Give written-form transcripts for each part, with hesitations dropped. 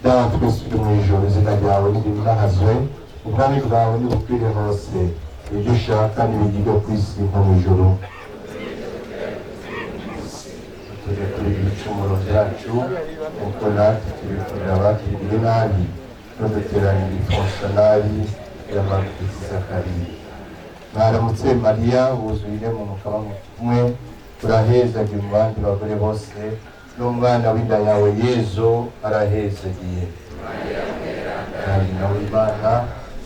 Data twese uri mu ijoro, izina ryawe nirinahazwe, ubwami bwawe nibukwire hose, ibyo ushaka nibigirwe ku isi nko mu ijoro. Tujye kuri ibicumuro byacu kuko natwe tubikorera abakiriye nabi, ntuduterane ibipfusha nabi y'amabwiriza Zakariya. Mwaramutse Mariya, wuzuye mu mukaba umwe, urahezagiye mu bandi bagore bose, n'umwana w'inda yawe Yezu arahezagiye. Nyina w'Imana,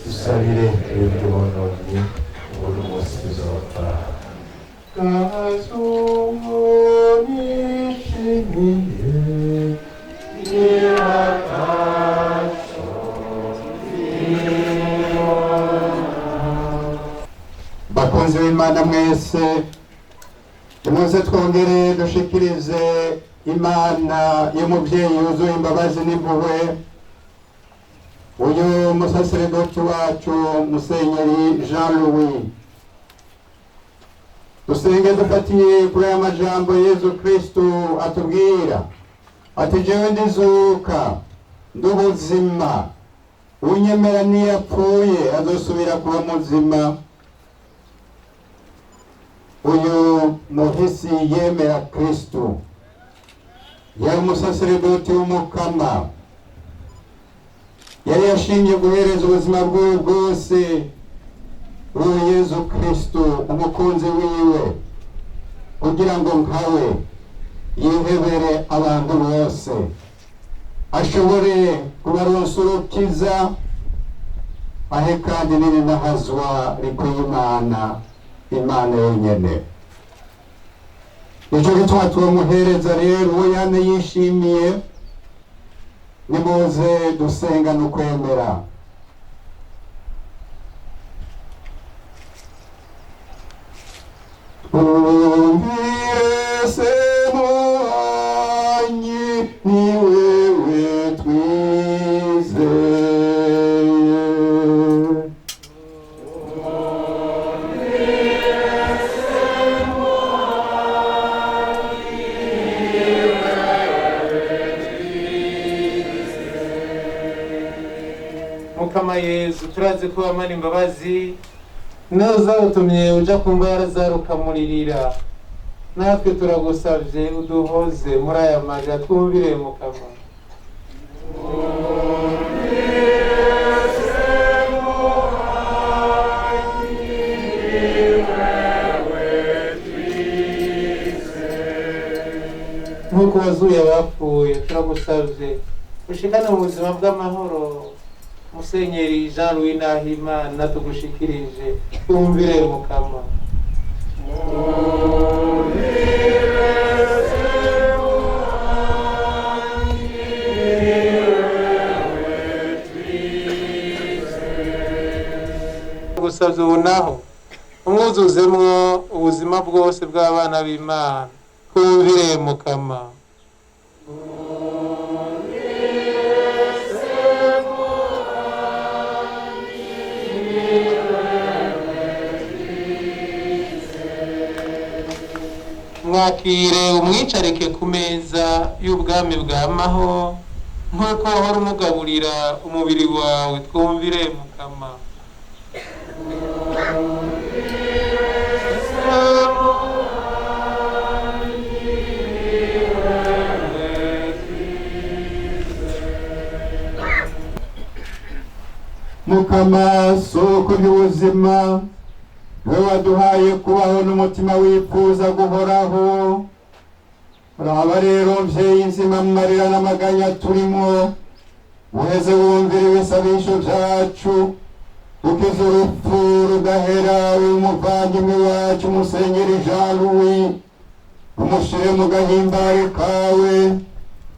dusabire twebwe bononye buri munsi tuzopfa. Bakunzi b'Imana mwese, muze twongere dushikirize Imana y'umubyeyi yuzuye imbabazi n'impuhwe uyu musaseredoti wacu Musenyeri Jean Louis. Dusenge dufatiye kuri aya majambo Yezu Kristu atubwira ati jewe ndizuka nd'ubuzima, unyemera niyapfuye azosubira kuba muzima. Uyu muhisi yemera Kristu, yari umusaseredoti w'umukama, yari yashingiye guhereza ubuzima bwiwe bwose uwo Yezu Kristu umukunzi wiwe, kugira ngo nkawe yihebere abantu bose, ashobore kubaronsa urukiza, ahe kandi n'irinahazwa rikwiye Imana yonyene. Nicyo gituma turamuhereza rero uwo yane yishimiye. Nimuze dusenga no kwemera. Twumvise muhanyi, ni wewe twizeye. Mukama Yezu, turazi ko amana imbabazi naza utumye uja kumva yarazaruka muririra, natwe turagusavye uduhoze muri aya maja twumvire Mukama. Nkuko wazuye abapfuye, turagusavye ushikane mu buzima bw'amahoro Musenyeri Jean Louis NAHIMANA tugushikirije, twumvire Mukama. Gusavye ubu naho umwuzuzemwo ubuzima bwose bw'abana b'Imana, twumvire Mukama. Mwakire umwicarike ku meza y'ubwami bw'amaho, nk'uko wahora umugaburira umubiri wawe, twumvire Mukama. Mukama soko ry'ubuzima, we waduhaye kubaho n'umutima wifuza guhoraho. Uraba rero mvyeyi nzima mu marira n'amaganya turimo, uheze wumvira ibisabisho vyacu, ukize urupfu rudahera umuvandimwe wacu Musenyeri Jean Louis, umushire mu gahimbare kawe,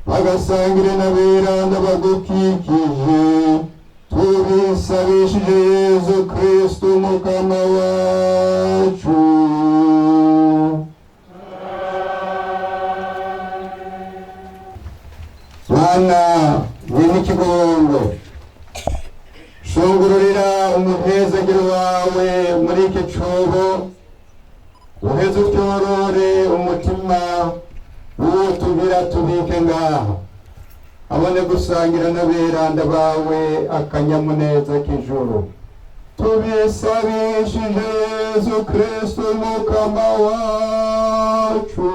bagasangire n'aberanda bagukikije, tubisabishije Yezu Kristu Mukama wacu. Mana nyir'ikigongo, shungururira umuhezagiro wawe muri iki cobo, uheze utyorore umutima uwo tugira tubike ngaho, abone gusangira n'aberanda bawe akanyamuneza k'ijuru. Tubisabishije Yezu Kristu Mukama wacu.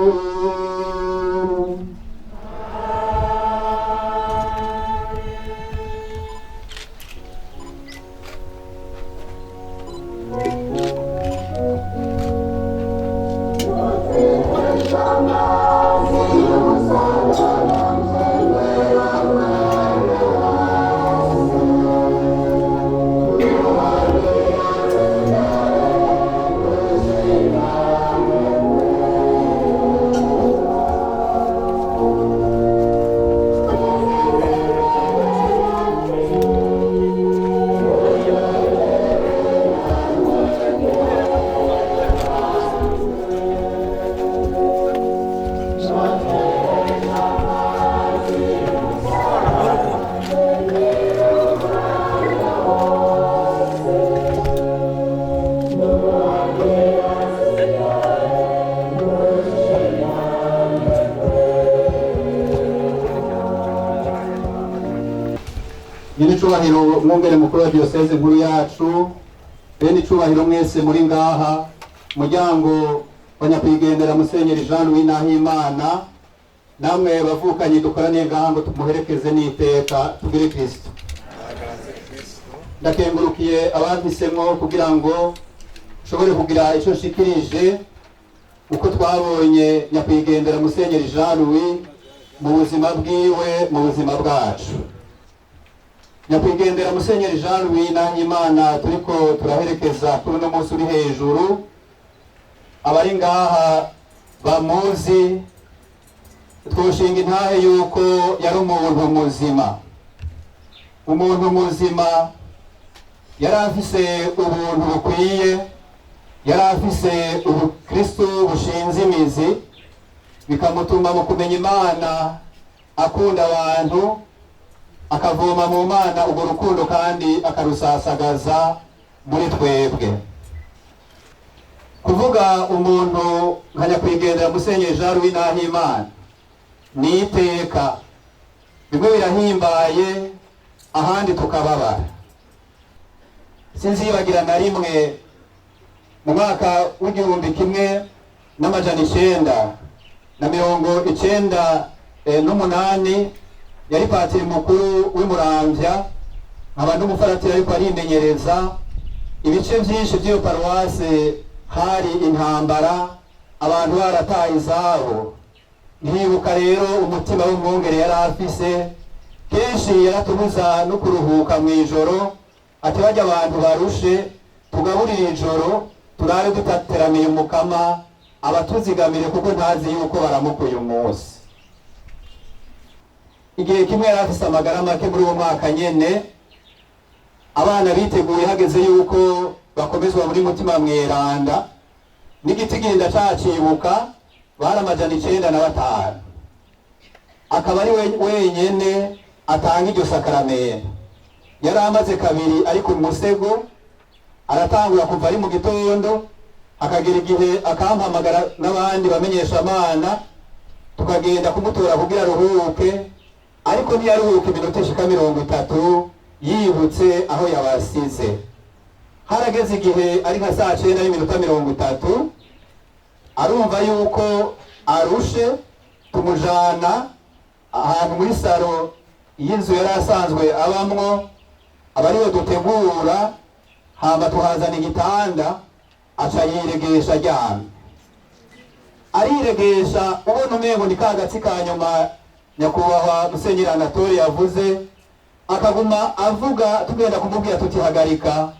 Nyir'icubahiro mwungere mukuru wa diyoseze nkuru yacu, bene icubahiro mwese muri ngaha, muryango wa nyakwigendera Musenyeri Jean Louis NAHIMANA, namwe bavukanye dukoraniye ngaha ngo tumuherekeze n'iteka tugire Kristo. Ndakengurukiye abampisemwo kugira ngo nshobore kugira ico nshikirije uko twabonye nyakwigendera Musenyeri Jean Louis mu buzima bwiwe, mu buzima bwacu. Nyakwigendera Musenyeri Jean Louis NAHIMANA turiko turaherekeza kuri uno munsi uri hejuru, abari ngaha bamuzi, twoshinga intahe yuko yari umuntu muzima. Umuntu muzima, yari afise ubuntu bukwiye, yari afise ubukristu bushinze imizi, bikamutuma mu kumenya Imana, akunda abantu, akavoma mu Mana urwo rukundo kandi akarusasagaza muri twebwe. Kuvuga umuntu nka nyakwigendera Musenyeri Jean Louis NAHIMANA ni iteka, bimwe birahimbaye ahandi tukababara. Sinzibagira na rimwe mu mwaka w'1998 yari patiri mukuru w'Imuramvya, nkaba n'umufaratiri ariko arimenyereza. Ibice byinshi by'iyo paruwase hari intambara, abantu barataye izabo. Nkibuka rero umutima w'umwungere yari afise, kenshi yaratubuza no kuruhuka mu ijoro, ati bajya abantu barushe tugaburira ijoro turare dutateramiye umukama, abatuzigamire kuko ntazi yuko baramukuye umunsi. Igihe kimwe yari afise amagara make muri uwo mwaka nyene, abana biteguye hageze yuko bakomezwa muri mutima mweranda, n'igitigiri cacibuka bari 905. Akaba ari wenyene atanga iryo sakaramento. Yari amaze kabiri ari ku musego, aratangura kuva ari mu gitondo, akagira igihe akampamagara n'abandi bamenyesha Imana, tukagenda kumutora kugira aruhuke, ariko ntiyaruhuka iminota ishika 30 yibutse aho yabasize. Harageze igihe ari nka saa 9:30, arumva yuko arushe, tumujana ahantu muri saro y'inzu yari asanzwe abamwo, abariho dutegura, hama tuhazana igitanda, aca yiregesha aryamye. Ariregesha ubona umengo ni kagatsi ka nyuma nyakubahwa Musenyeri Anatole yavuze, akaguma avuga tugenda kumubwira tuti hagarika,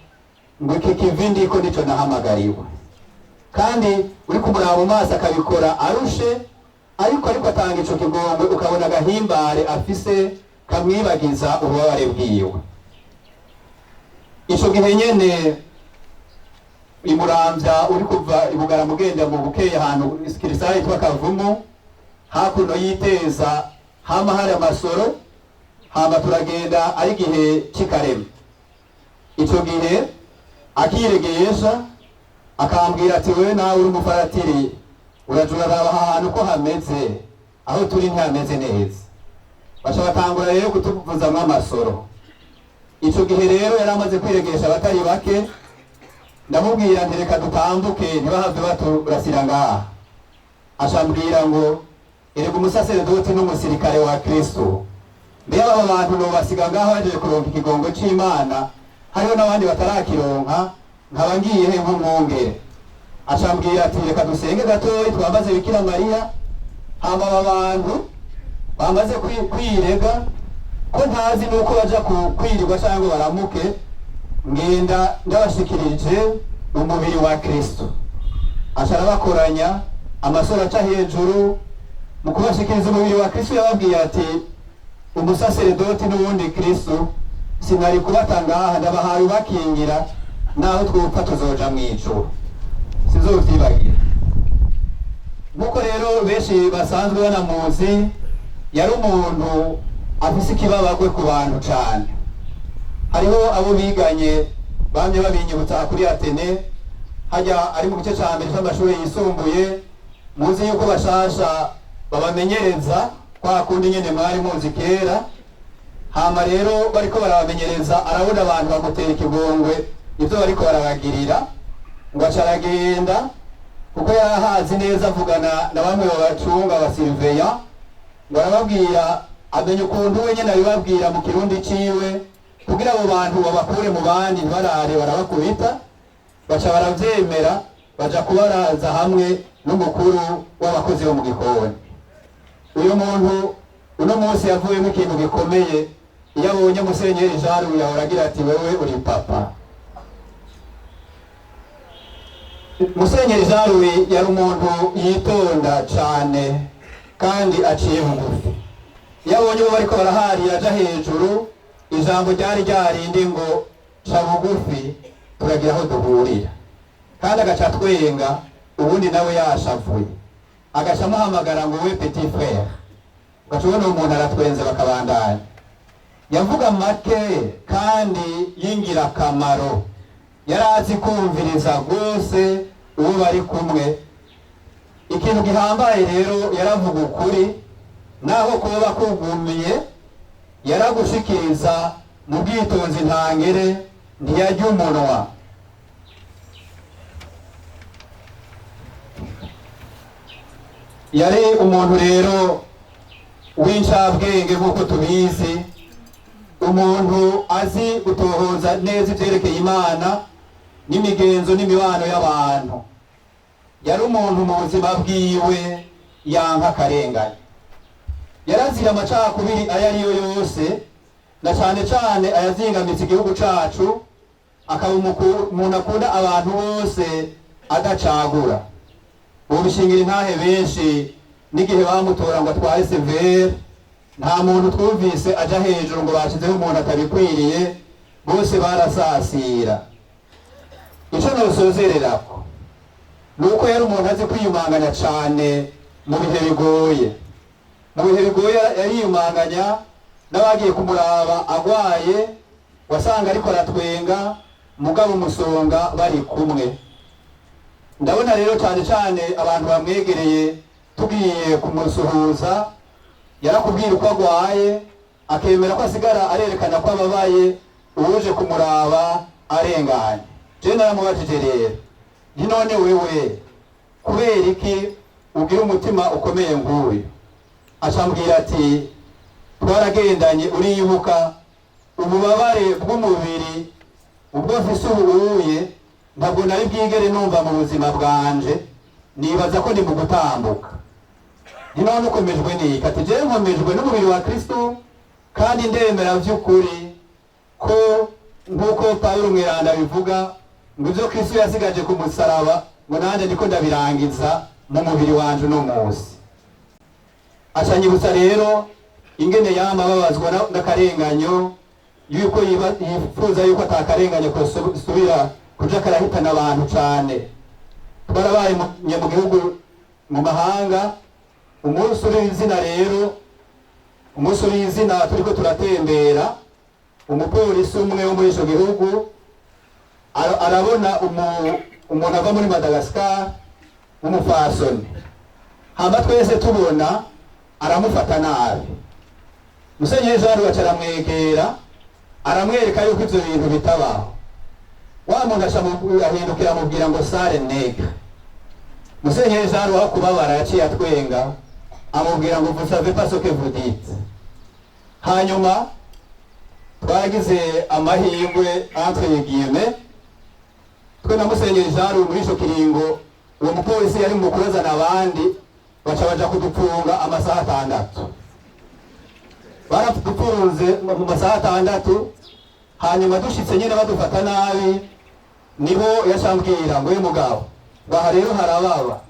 ngo iki kivi ndiko nico nahamagariwe. Kandi uri kumuraba mu maso akabikora arushe, ariko atanga ico kigongwe, ukabona agahimbare afise kamwibagiza ububabare bwiwe. Ico gihe nyene imuramvya uri kuva ibugara mugenda mu bukeye ahantu iskirisari twa Kavumu, hakuno yiteza hama hari amasoro, hama turagenda ari gihe cy'ikarema. Ico gihe akiregesha akambwira ati wewe nawe uri umufaratiri urajura raba ahantu ko hameze, aho turi ntihameze neza. Baca batangura rero kutuvuzamwo amasoro. Ico gihe rero yari amaze kwiregesha abatari bake, ndamubwira nti reka dutambuke ntibahave baturasira ngaha. Acambwira ngo erega umusaseredoti n'umusirikare wa Kristo, mbega aba bantu no basiga ngaho baje kuronka ikigongo c'Imana, hariho n'abandi batarakironka, nkaba ngiye he nk'umwungere. Acambwira ati reka dusenge gatoyi twambaze Bikira Mariya, hama aba bantu bamaze kwirega ko ntazi nuko baja kwirirwa cyangwa baramuke, ngenda ndabashikirije umubiri wa Kristo. Aca arabakoranya, amasoro aca hejuru. Mu kubashikiriza umubiri wa Kristo yababwiye ati umusaseredoti n'ubundi Kristo sinari kubatangaha, ndabahaye bakingira naho twopfa tuzoja mw'ijuru, sizovyibagira. Nuko rero benshi basanzwe banamuzi, yari umuntu afise ikibabagwe ku bantu cane. Hariho abo biganye bamye babinyibutsa kuri Atene, hajya ari mu gice ca mbere c'amashuri yisumbuye, muzi yuko bashasha babamenyereza kwa kundi nyene mwari muzi kera. Hama rero bariko barabamenyereza, arabona abantu bamutera ikigongwe ivyo bariko barabagirira, ngo acaragenda kuko yahazi neza avugana na bamwe babacunga basiriveya, ngo arababwira amenye ukuntu we nyene abibabwira mu kirundi ciwe kugira abo bantu babakure mu bandi ntibarare barabakubita. Baca baravyemera, baja kubaraza hamwe n'umukuru w'abakozi bo mu gikoni. Uyu muntu uno munsi yavuyemo ikintu gikomeye. Iyo abonye Musenyeri Jean Louis yahora agira ati wewe uri papa. Musenyeri Jean Louis yari umuntu yitonda cane kandi aciye bugufi. Iyo abonye bo bariko baraharira aja hejuru, ijambo ryari ryarindi ngo ca bugufi turagira aho duhurira. Kandi agaca twenga, ubundi nawe yashavuye agaca amuhamagara ngo we petit frère. Ugaca ubona umuntu aratwenze bakabandanya. Yavuga make kandi yingira akamaro, yarazi kumviriza rwose uwo bari kumwe. Ikintu gihambaye rero yaravuga ukuri, naho kuba kugumiye yaragushikiriza mu bwitonzi ntangere, ntiyarya umunwa. Yari umuntu rero w'incabwenge nk'uko tubizi, umuntu azi gutohoza neza ivyerekeye Imana n'imigenzo n'imibano y'abantu. Yari umuntu mu buzima bwiwe yanka akarengane, yarazira amacakubiri ayo ariyo yose, na cane cane ayazingamitse igihugu cacu, akaba umuntu akunda abantu bose adacagura. Ubishingira intahe benshi n'igihe bamutora ngo atware severe, nta muntu twumvise aja hejuru ngo bashizeho umuntu atabikwiriye, bose barasasira. Ico nosozererako nuko yari umuntu azi kwiyumanganya cane mu bihe bigoye. Mu bihe bigoye yariyumanganya, n'abagiye kumuraba agwaye wasanga ariko aratwenga, mugabo umusonga bari kumwe. Ndabona rero cane cane abantu bamwegereye tugiye kumusuhuza, yarakubwira uko agwaye, akemera ko asigara arerekana ko ababaye, uje kumuraba arenganye. Je naramubajije rero nti none wewe kubera iki ugira umutima ukomeye nk'uyu? Acambwira ati twaragendanye uribuka ububabare bw'umubiri ubwo mfise ubuye ntabwo nari bwigere numva mu buzima bwanje, nibaza ko ndi mu gutambuka. Ni none ukomejwe n'iki? Ati jewe nkomejwe n'umubiri wa Kristo, kandi ndemera vy'ukuri ko nk'uko Pawulo mweranda bivuga ngo ivyo Kristo yasigaje ku musaraba ngo nanje ndiko ndabirangiza mu mubiri wanje uno munsi. Acanyibutsa rero ingene yama babazwa n'akarenganyo, yuko yifuza yuko atakarenganyo ko subira kuja karahitana abantu cane. Twarabaye mu gihugu mu mahanga, umunsi uri izina rero, umunsi uri izina turiko turatembera, umupolisi umwe wo muri ico gihugu arabona umuntu ava muri Madagascar w'umufasoni, hama twese tubona aramufata nabi. Musenyeri Jean Louis aramwegera aramwereka yuko ivyo bintu bitabaho. Wa muntu ahindukira amubwira ngo sare nega. Musenyeri Jean Louis kubabara yaciye atwenga amubwira ngo vous savez pas ce que vous dites. Hanyuma twagize amahirwe entre guillemets, twe na Musenyeri Jean Louis muri ico kiringo uwo mupolisi yari mu kurazana abandi baca baja kudupfunga amasaha 6. Baradufunze mu masaha 6, hanyuma dushitse nyene badufata nabi, nibo yashambwira ngo mugabo baha rero harababa,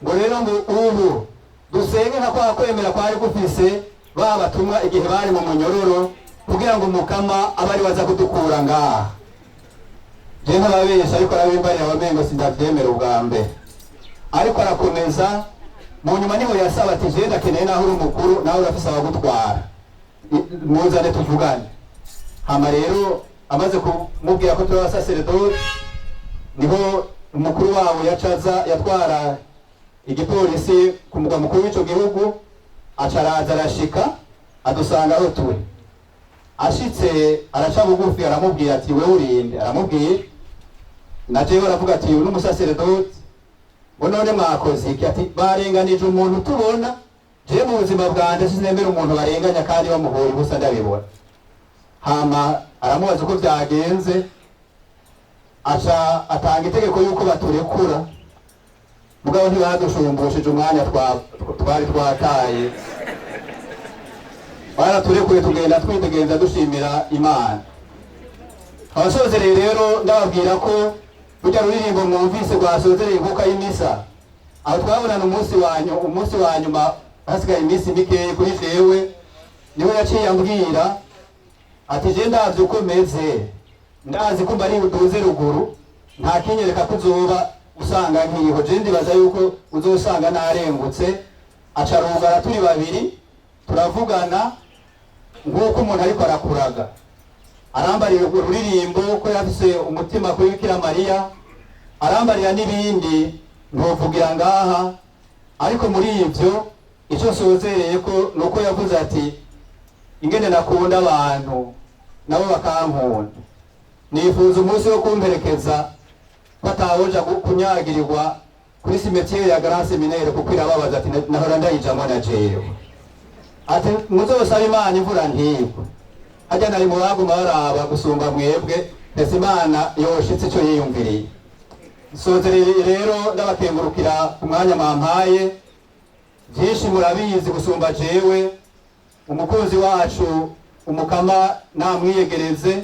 ngo rero ngo ubu dusenge nka kwa kwemera kwari gufise babatumwa igihe bari mu munyororo kugira ngo mukama abari waza kudukura ngaha. Je ntababesha ariko arabimbarira abamengo sindavyemera ubwa mbere, ariko arakomeza mu nyuma niho yasaba ati je ndakeneye naho uri mukuru nawe urafise abagutwara muzane tuvugane. Hama rero amaze kumubwira ko turi abasaseredoti, niho umukuru wabo yacaza yatwara igipolisi ku mugwa mukuru w'ico gihugu, acaraza arashika adusanga aho turi. Ashitse araca bugufi aramubwira ati wewe urinde, aramubwira na jewe aravuga ati uyu n'umusaseredoti ngo none mwakoze iki? Ati barenganije umuntu tubona, je mu buzima bwanje sinemera umuntu barenganya kandi bamuhora ubusa ndabibona. Hama aramubaza uko byagenze, aca atanga itegeko yuko baturekura, mugabo ntibadushumbusheje umwanya twari twataye. Baraturekuye tugenda twitegenza dushimira Imana. Abasozereye rero ndababwira ko burya ruririmbo mwumvise rwasozereye inkuka y'imisa, aho twabonana umunsi wa nyuma hasigaye iminsi mikeyi kuri jewe, niwe yaciye ambwira ati je ndazi uko meze, ndazi ko mbari buduze ruguru, nta kinyereka kuzoba usanga nkiriho, je ndibaza yuko uzosanga narengutse. Acarugara turi babiri turavugana nk'uko umuntu ariko arakuraga, arambarira ururirimbo ko yafise umutima kuri Bikira Mariya, arambarira n'ibindi ntovugira ngaha, ariko muri ivyo ico sozereye ko nuko yavuze ati ingene nakunda abantu nabo bakankunda, nifuza umunsi wo kumperekeza batawoja kunyagirirwa kuri cimetière ya Grand Seminaire kuko irababaza ati nahora ndayijamwo na jewe. Ati muzosaba Imana imvura ntigwe, harya nari mu baguma baraba gusumba mwebwe, ese Imana yoshitse ico yiyumviriye. Sozereye rero ndabakengurukira ku mwanya mampaye, vyinshi murabizi gusumba jewe. Umukozi wacu umukama namwiyegereze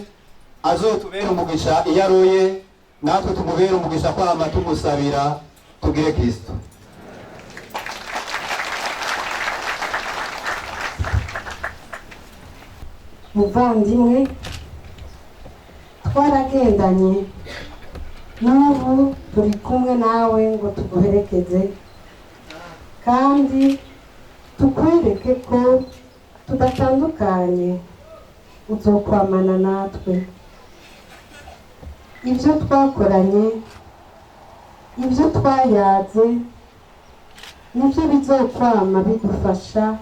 azotubera umugisha iyo aroye, natwe tumubera umugisha kwama tumusabira tugire Kristo. Muvandimwe, twaragendanye n'ubu turi kumwe nawe ngo tuguherekeze kandi tukwereke ko tudatandukanye, uzokwamana natwe. Ibyo twakoranye, ibyo twayaze, nibyo bizokwama bidufasha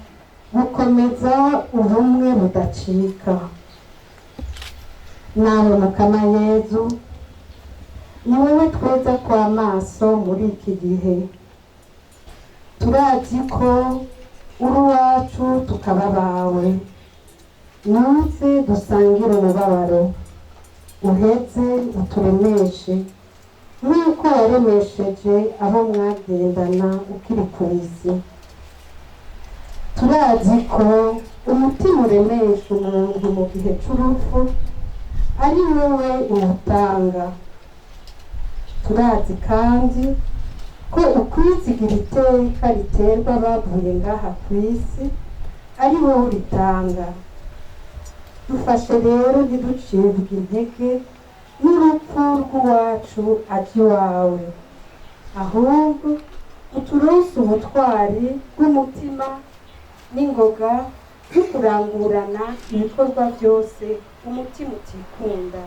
gukomeza ubumwe budacika. Nawe Mukama Yezu, ni wowe tweza kw'amaso muri iki gihe. Turazi ko uri uwacu tukaba bawe, nuze dusangire umubabaro, uheze uturemeshe nk'uko waremesheje abo mwagendana ukiri ku isi. Turazi ko umutima uremesha umuntu mu gihe c'urupfu ari wowe umutanga. Turazi kandi ko ukwizigira iteka riterwa bavuye ngaha ku isi ari wowe uritanga. Dufashe rero ntiducibwe intege n'urupfu rw'uwacu aje iwawe, ahubwo uturonse ubutwari bw'umutima n'ingoga yo kurangurana ibikorwa byose umutima utikunda.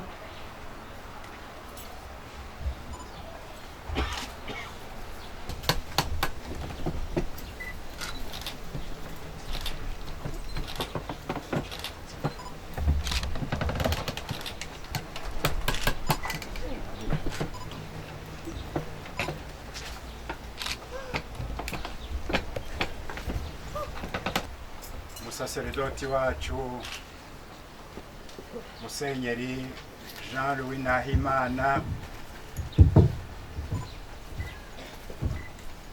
Umusaseredoti wacu Musenyeri Jean Louis NAHIMANA,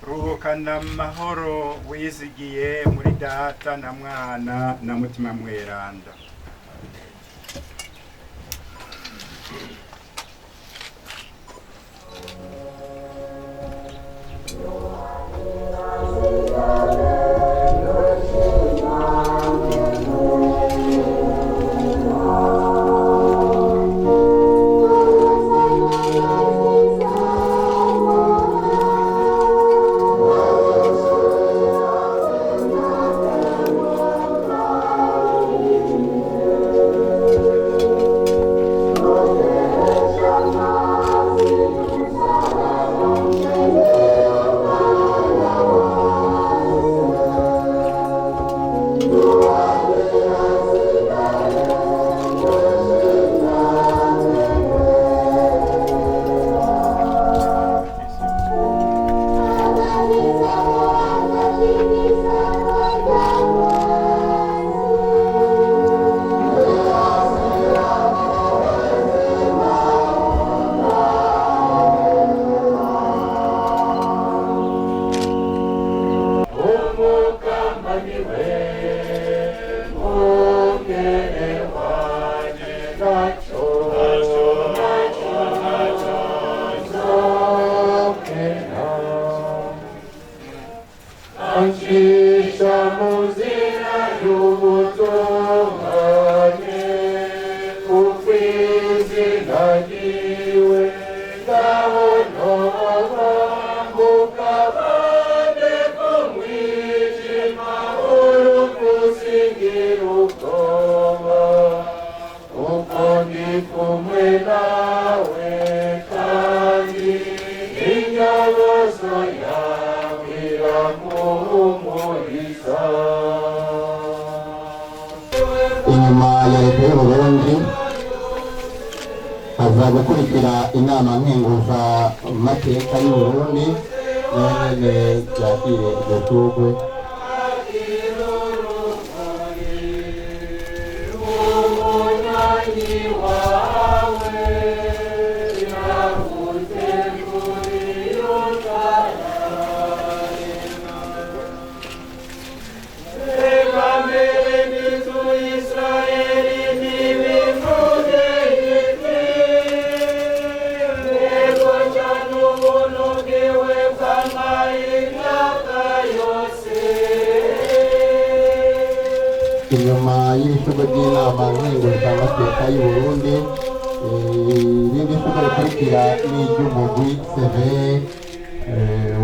ruhukana amahoro wizigiye muri Data na Mwana na Mutima Mweranda. Inyuma ya leta y'Uburundi haza gukurikira inama nkenguza mateka y'Uburundi nyene yakire iryo shurwe. Inyuma y'ibishugo by'inama nkenguza amateka y'Uburundi, irindi shugo rikurikira n'iry'umugwi CV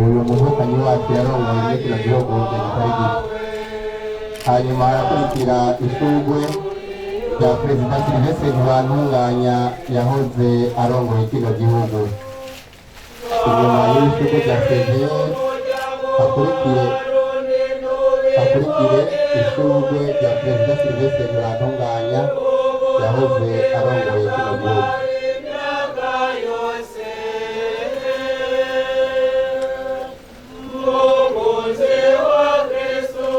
uyu muvukanyi wacu yarongoye muri kino gihugu kitari gito. Hanyuma harakurikira ishurwe rya Perezida Sylvestre Ntibantunganya yahoze arongoye kino gihugu. Inyuma y'ibishugo bya CV hakurikire ishurwe rya Perezida Sylvestre Ntibantunganya yahoze arongoye kino gihugu. Kristo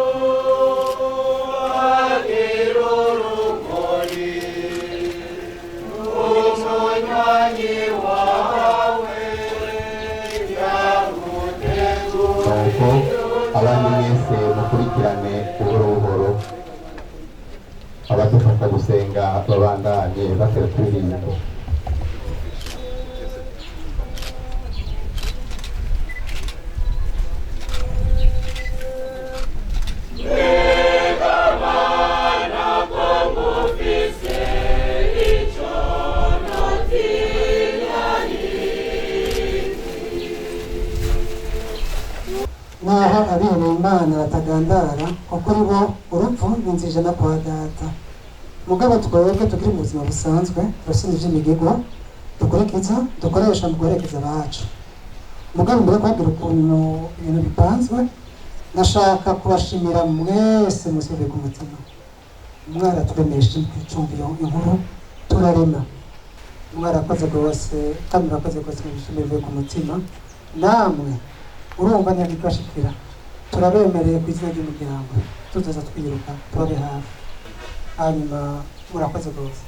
agiruru abashaka gusenga babandanye batera turirimba. naho abihebeye Imana batagandara kuko kuri bo urupfu n'inzira na kwa data mugabo twebwe tukiri mu buzima busanzwe turashinja imigego dukoresha mu guherekeza abacu mugabo mbere kwagira ukuntu ibintu bipanzwe nashaka kubashimira mwese musibe ku mutima mwaraturemeshe kwicumbiyo inkuru turarema mwarakoze rwose kandi murakoze rwose mwishimire ku mutima namwe urumva ntiyabikashikira turabemereye ku izina ry'umuryango tuzaza twiruka turabe hafi hanyuma murakoze rwose.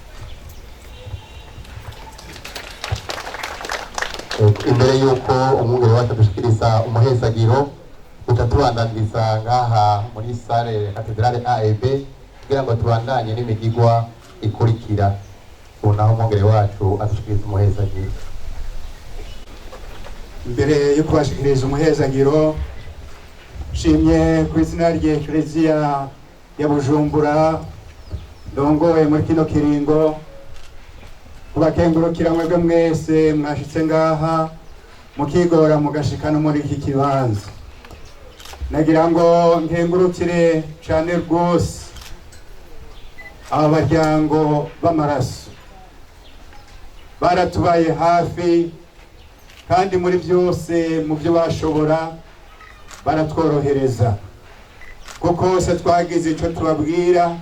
Imbere y'uko umwungere wacu dushikiriza umuhezagiro utatubandanyiriza ngaha muri sale katedrale AEB kugira ngo tubandanye n'imigigwa ikurikira unaho umwungere wacu adushikiriza umuhezagiro. Mbere yo kubashikiriza umuhezagiro shimye ku izina ry'Ekleziya ya Bujumbura ndongoye muri kino kiringo kubakengurukira mwebwe mwese mwashitse ngaha mukigora mugashikana muri iki kibanza. Nagira ngo nkengurukire cane rwose aba baryango b'amaraso baratubaye hafi kandi muri byose mu byo bashobora baratworohereza kuko se twagize icyo tubabwira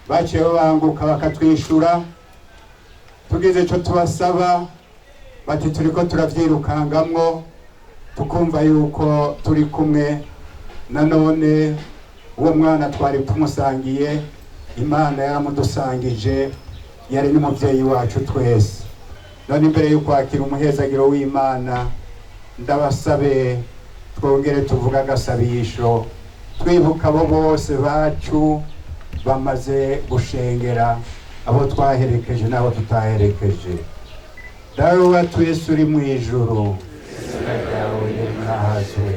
baciye babanguka bakatwishura tugize icyo tubasaba bati turiko turavyirukangamwo tukumva yuko turi kumwe nanone uwo mwana twari tumusangiye Imana yaramudusangije yari n'umuvyeyi wacu twese. None imbere yo kwakira umuhezagiro w'Imana ndabasabe twongere tuvuga agasabisho twibuka abo bose bacu bamaze gushengera abo twaherekeje n'abo tutaherekeje. Dawe wacu Yesu uri mu ijuru izina ryawe nahazwe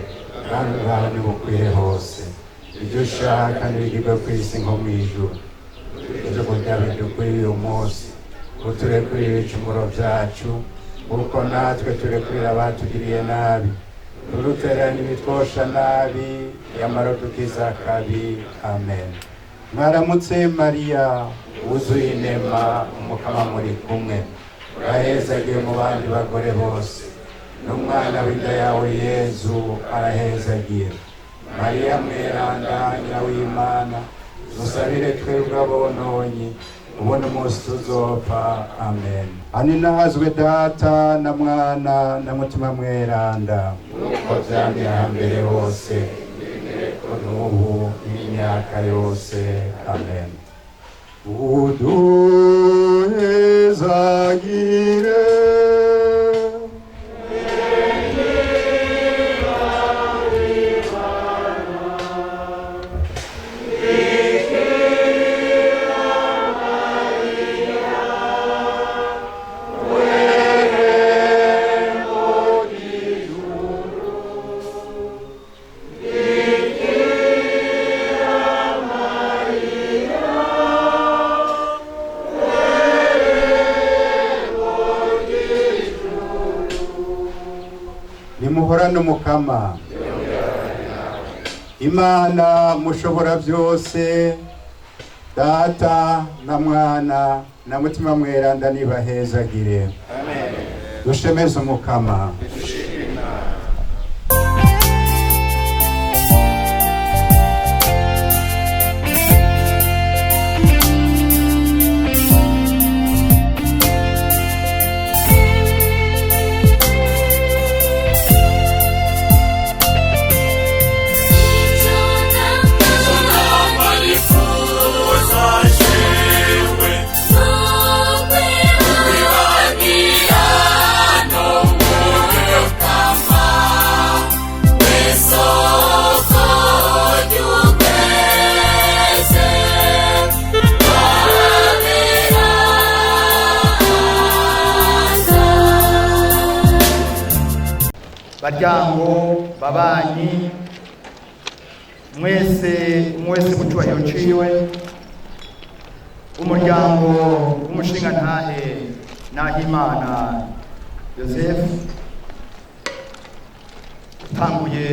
kandi ubwawe nibukwire hose ibyo ushaka n'ibigirwe ku isi nko mu ijuru ibyo kurya bidukwiriye uyu munsi uturekurire ibicumuro byacu kuko natwe turekurira abatugiriye nabi ntudutererane ibitwosha nabi yamara dukiza akabi. Amen. Mwaramutse Mariya wuzuye inema umukama muri kumwe urahezagiwe mu bandi bagore bose n'umwana w'inda yawe Yezu arahezagiwe. Mariya mweranda nyina w'Imana dusabire twebwe abononyi ubona umunsi tuzopfa. Amen. Ani nahazwe Data na Mwana na Mutima mweranda uko vyamye hambere hose n'ubu n'imyaka yose. Amen. Uduhezagire nimuhorane umukama. Imana mushobora byose Data na Mwana na Mutima mweranda nibahezagire. Amen. Dushemeze umukama. No baryango babanyi mwese mu cyubahiro ciwe, umuryango w'umushingantahe Nahimana Joseph utanguye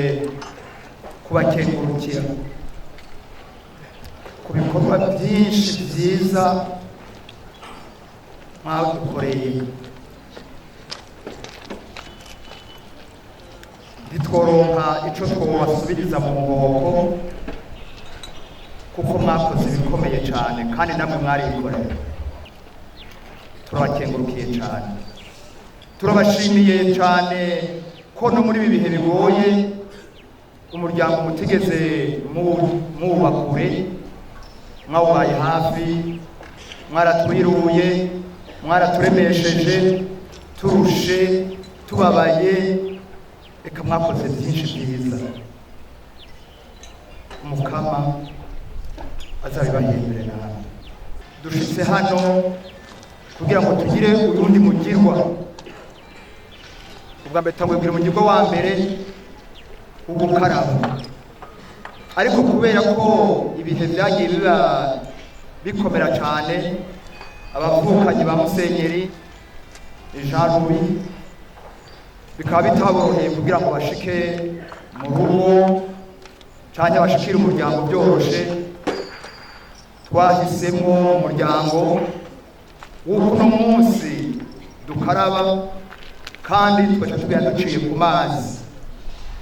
kubakengurukira ku bikorwa byinshi byiza mwadukoreye. Ntitworonka ico twobasubiriza mu nkoko kuko mwakoze ibikomeye cyane kandi namwe mwarikoreye. Turabakengurukiye cyane, turabashimiye cyane ko no muri ibi bihe bigoye umuryango mutigeze muwubakure, mwawubaye hafi, mwaratwiruye, mwaraturemesheje, turushe, tubabaye, reka mwakoze byinshi byiza. Umukama azabibahembere nawe. Dushitse hano kugira ngo tugire uyundi mugirwa. Ubwa mbere tangwebwira umugirwa wa mbere ugukaraba, ariko kubera ko ibihe byagiye biba bikomera cyane, abavukanyi ba Musenyeri Jean Louis bikaba bitaboroheye kugira ngo bashike mu rugo cyangwa bashikire umuryango byoroshe, twahisemo umuryango w'uno munsi dukaraba kandi twaca tugenda duciye ku mazi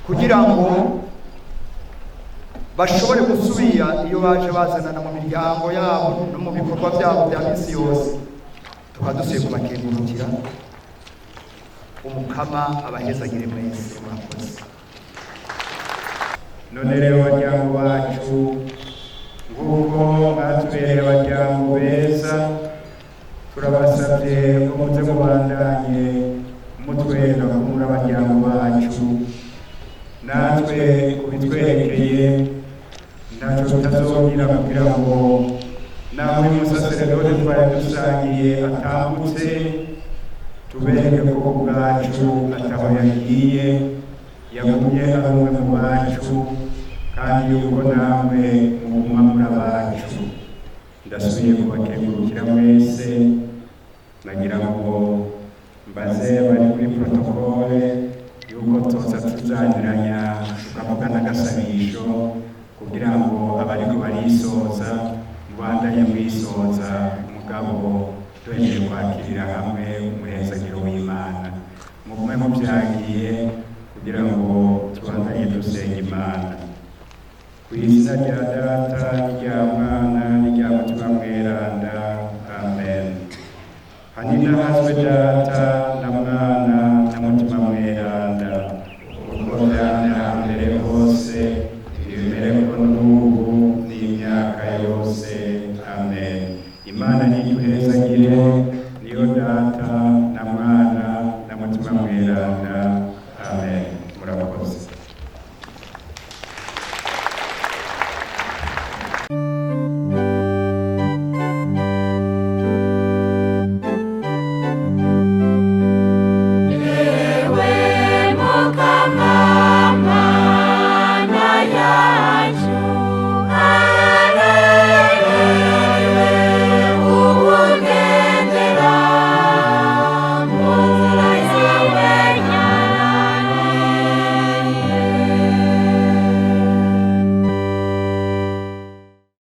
kugira ngo bashobore gusubira iyo baje bazanana mu miryango yabo no mu bikorwa byabo bya misi yose. Tukaba dusuye kubakengurukira. Umukama abahezagire mwese, murakoze. None rero baryango bacu, nguko mwatubereye baryango beza, turabasabye ko muze mubandanye mutwera kumura baryango bacu, natwe kubitwerekeye ntacyo tutazogira kugira ngo nawe umusaseredoti twari dusangiye atambutse tubereke ko ubwacu ataho yagiye, yagumye ari umwe mu bacu kandi yuko namwe muguma muri abacu. Ndasubiye kubakengurukira mwese, nagira ngo mbaze bari kuri protokole yuko tuza tuzanyuranya tukavuga n'agasabisho kugira ngo abariko barisoza mubandanye mwisoza, mugabo twongeye kwakirira hamwe umuhezagiro w'Imana. Mugume mubyagiye kugira ngo tubandanye dusenga Imana. Ku izina rya Data n'irya Mwana n'irya Mutima Mweranda, amen. Hanina hazwe Data na Mwana na Mutima Mweranda, uko byari hambere hose, ibimereko n'ubu n'imyaka yose, amen. Imana niduhezagire.